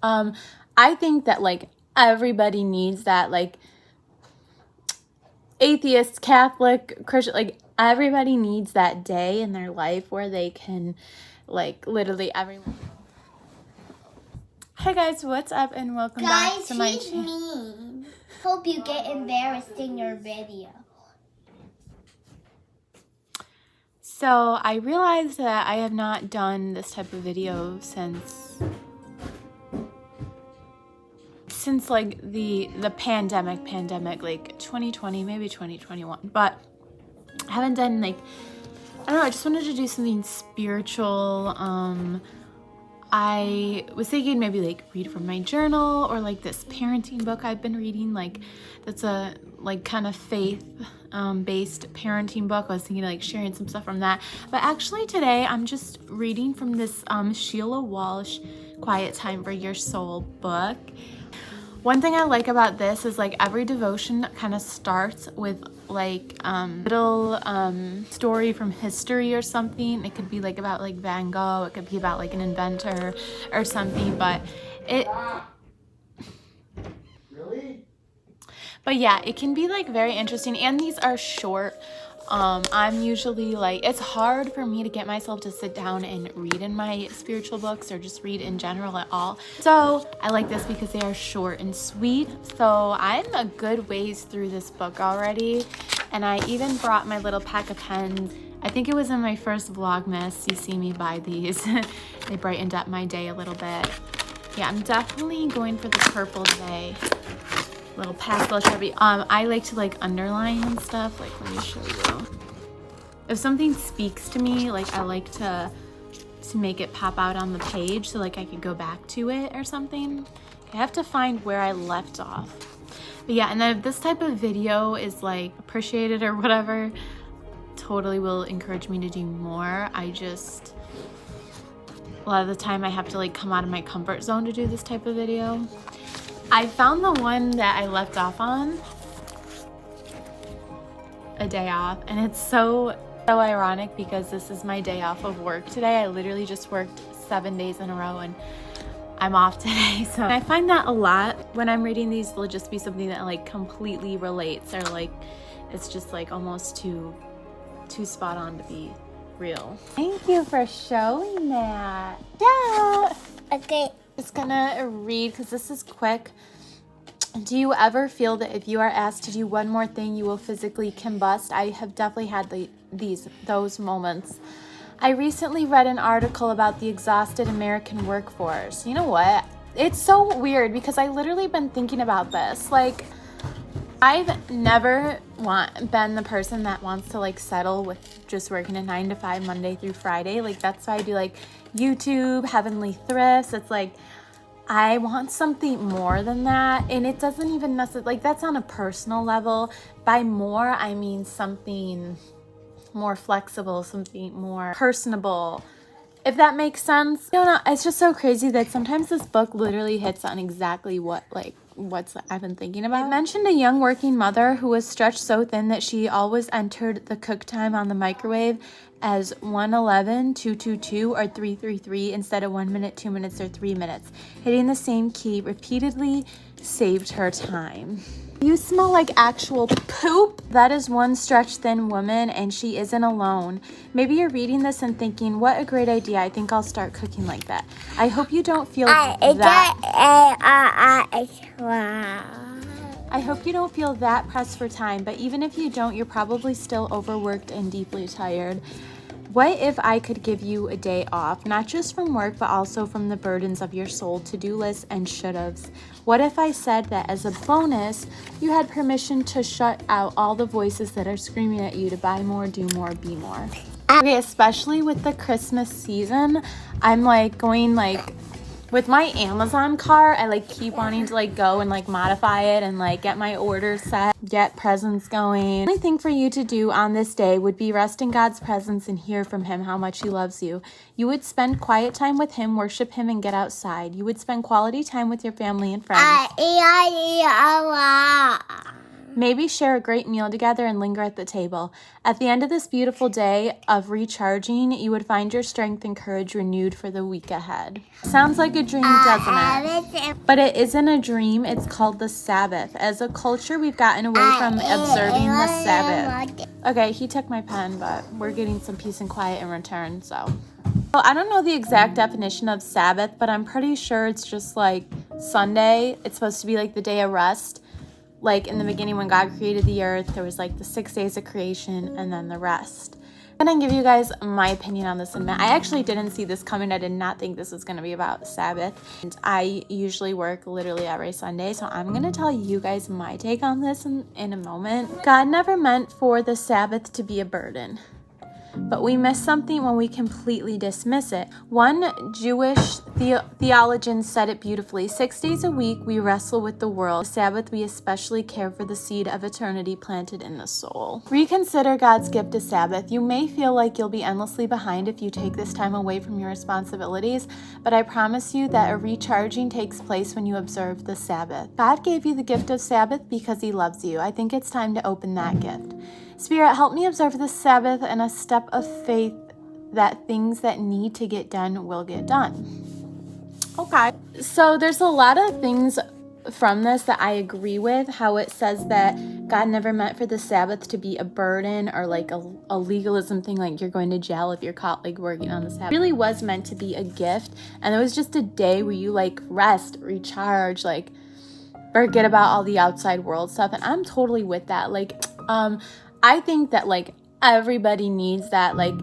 I think that like everybody needs that, like atheist, Catholic, Christian, like everybody needs that day in their life where they can like literally everyone. Hey guys, what's up and welcome back to my channel. Hope you get embarrassed in your video. So I realized that I have not done this type of video since like the pandemic, like 2020, maybe 2021, but I haven't done like, I don't know, I just wanted to do something spiritual. I was thinking maybe like read from my journal or like this parenting book I've been reading, like that's a like kind of faith based parenting book. I was thinking like sharing some stuff from that, but actually today I'm just reading from this Sheila Walsh Quiet Time for Your Soul book. One thing I like about this is like every devotion kind of starts with like little story from history or something. It could be like about like Van Gogh, it could be about like an inventor or something, but yeah, it can be like very interesting, and these are short. I'm usually like, it's hard for me to get myself to sit down and read in my spiritual books or just read in general at all. So I like this because they are short and sweet. So I'm a good ways through this book already. And I even brought my little pack of pens. I think it was in my first Vlogmas. You see me buy these. They brightened up my day a little bit. Yeah, I'm definitely going for the purple today. Little pastel Sharpie. I like to like underline and stuff. Like, let me show you. If something speaks to me, like I like to make it pop out on the page so like I could go back to it or something. I have to find where I left off. But yeah, and then if this type of video is like appreciated or whatever, totally will encourage me to do more. A lot of the time I have to like come out of my comfort zone to do this type of video. I found the one that I left off on, a day off, and it's so ironic because this is my day off of work today. I literally just worked 7 days in a row and I'm off today. So I find that a lot when I'm reading these. It'll just be something that like completely relates, or like it's just like almost too spot on to be real. Thank you for showing that. Yeah. Okay. Just gonna read because this is quick. Do you ever feel that if you are asked to do one more thing, you will physically combust? I have definitely had those moments. I recently read an article about the exhausted American workforce. You know what? It's so weird because I literally been thinking about this. Like, I've never been the person that wants to like settle with just working a 9 to 5 Monday through Friday. Like, that's why I do like YouTube, Heavenly Thrifts. It's like, I want something more than that. And it doesn't even necessarily, like, that's on a personal level. By more, I mean something more flexible, something more personable, if that makes sense. I don't know, it's just so crazy that sometimes this book literally hits on exactly what I've been thinking about. It mentioned a young working mother who was stretched so thin that she always entered the cook time on the microwave as 1:11, 2:22, or 3:33 instead of 1 minute, 2 minutes, or 3 minutes. Hitting the same key repeatedly saved her time. You smell like actual poop. That is one stretched thin woman, and she isn't alone. Maybe you're reading this and thinking, what a great idea. I think I'll start cooking like that. I hope you don't feel that. I hope you don't feel that pressed for time, but even if you don't, you're probably still overworked and deeply tired. What if I could give you a day off, not just from work, but also from the burdens of your soul, to-do lists, and should-haves? What if I said that as a bonus, you had permission to shut out all the voices that are screaming at you to buy more, do more, be more? Okay, especially with the Christmas season, I'm like going like, with my Amazon cart, I like keep wanting to like go and like modify it and like get my order set, get presents going. The only thing for you to do on this day would be rest in God's presence and hear from him how much he loves you. You would spend quiet time with him, worship him, and get outside. You would spend quality time with your family and friends. Maybe share a great meal together and linger at the table. At the end of this beautiful day of recharging, you would find your strength and courage renewed for the week ahead. Sounds like a dream, doesn't it? But it isn't a dream. It's called the Sabbath. As a culture, we've gotten away from observing the Sabbath. Okay, he took my pen, but we're getting some peace and quiet in return, so. Well, I don't know the exact definition of Sabbath, but I'm pretty sure it's just like Sunday. It's supposed to be like the day of rest. Like in the beginning when God created the earth, there was like the 6 days of creation and then the rest. I'm going to give you guys my opinion on this in a minute. I actually didn't see this coming. I did not think this was going to be about Sabbath. And I usually work literally every Sunday, so I'm going to tell you guys my take on this in a moment. God never meant for the Sabbath to be a burden. But we miss something when we completely dismiss it. One Jewish theologian said it beautifully. 6 days a week we wrestle with the world. The Sabbath we especially care for the seed of eternity planted in the soul. Reconsider God's gift of Sabbath. You may feel like you'll be endlessly behind if you take this time away from your responsibilities, but I promise you that a recharging takes place when you observe the Sabbath. God gave you the gift of Sabbath because He loves you. I think it's time to open that gift. Spirit, help me observe the Sabbath and a step of faith that things that need to get done will get done. Okay. So there's a lot of things from this that I agree with. How it says that God never meant for the Sabbath to be a burden or like a legalism thing, like you're going to jail if you're caught like working on the Sabbath. It really was meant to be a gift. And it was just a day where you like rest, recharge, like forget about all the outside world stuff. And I'm totally with that. Like, I think that like everybody needs that, like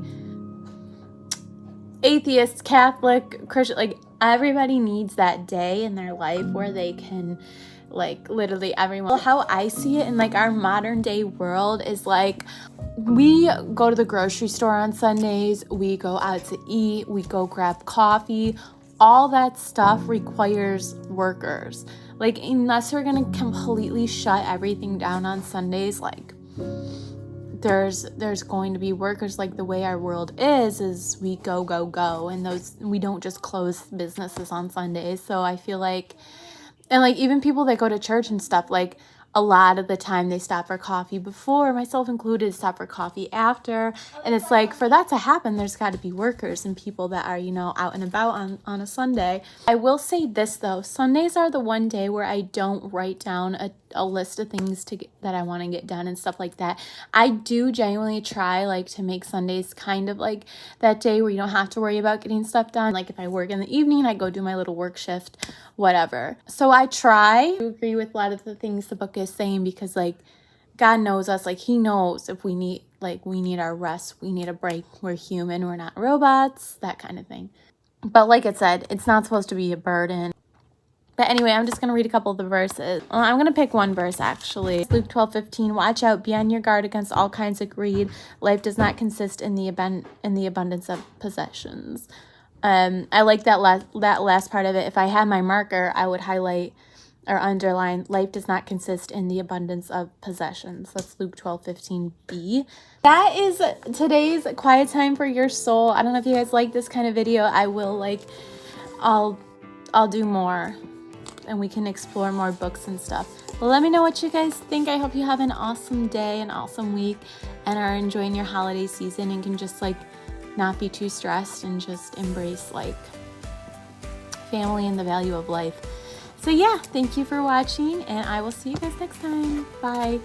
atheist, Catholic, Christian, like everybody needs that day in their life where they can like literally everyone. How I see it in like our modern day world is like we go to the grocery store on Sundays, we go out to eat, we go grab coffee. All that stuff requires workers. Like unless we're gonna completely shut everything down on Sundays, like there's going to be workers. Like the way our world is we go, and those we don't just close businesses on Sundays. So I feel like, and like even people that go to church and stuff, like a lot of the time they stop for coffee before, myself included, stop for coffee after. And it's like for that to happen, there's got to be workers and people that are, you know, out and about on a Sunday. I will say this though, Sundays are the one day where I don't write down a list of things that I want to get done and stuff like that. I do genuinely try like to make Sundays kind of like that day where you don't have to worry about getting stuff done. Like if I work in the evening, I go do my little work shift, whatever. So I try to agree with a lot of the things the book is saying, because like God knows us. Like He knows if we need our rest, we need a break. We're human, we're not robots, that kind of thing. But like it said, it's not supposed to be a burden. But anyway, I'm just going to read a couple of the verses. Well, I'm going to pick one verse, actually. Luke 12:15. Watch out, be on your guard against all kinds of greed. Life does not consist in the abundance of possessions. I like that last part of it. If I had my marker, I would highlight or underline, life does not consist in the abundance of possessions. That's Luke 12:15b. That is today's quiet time for your soul. I don't know if you guys like this kind of video. I will I'll do more, and we can explore more books and stuff. Well, let me know what you guys think. I hope you have an awesome day, an awesome week, and are enjoying your holiday season and can just like not be too stressed and just embrace like family and the value of life. So yeah, thank you for watching, and I will see you guys next time. Bye.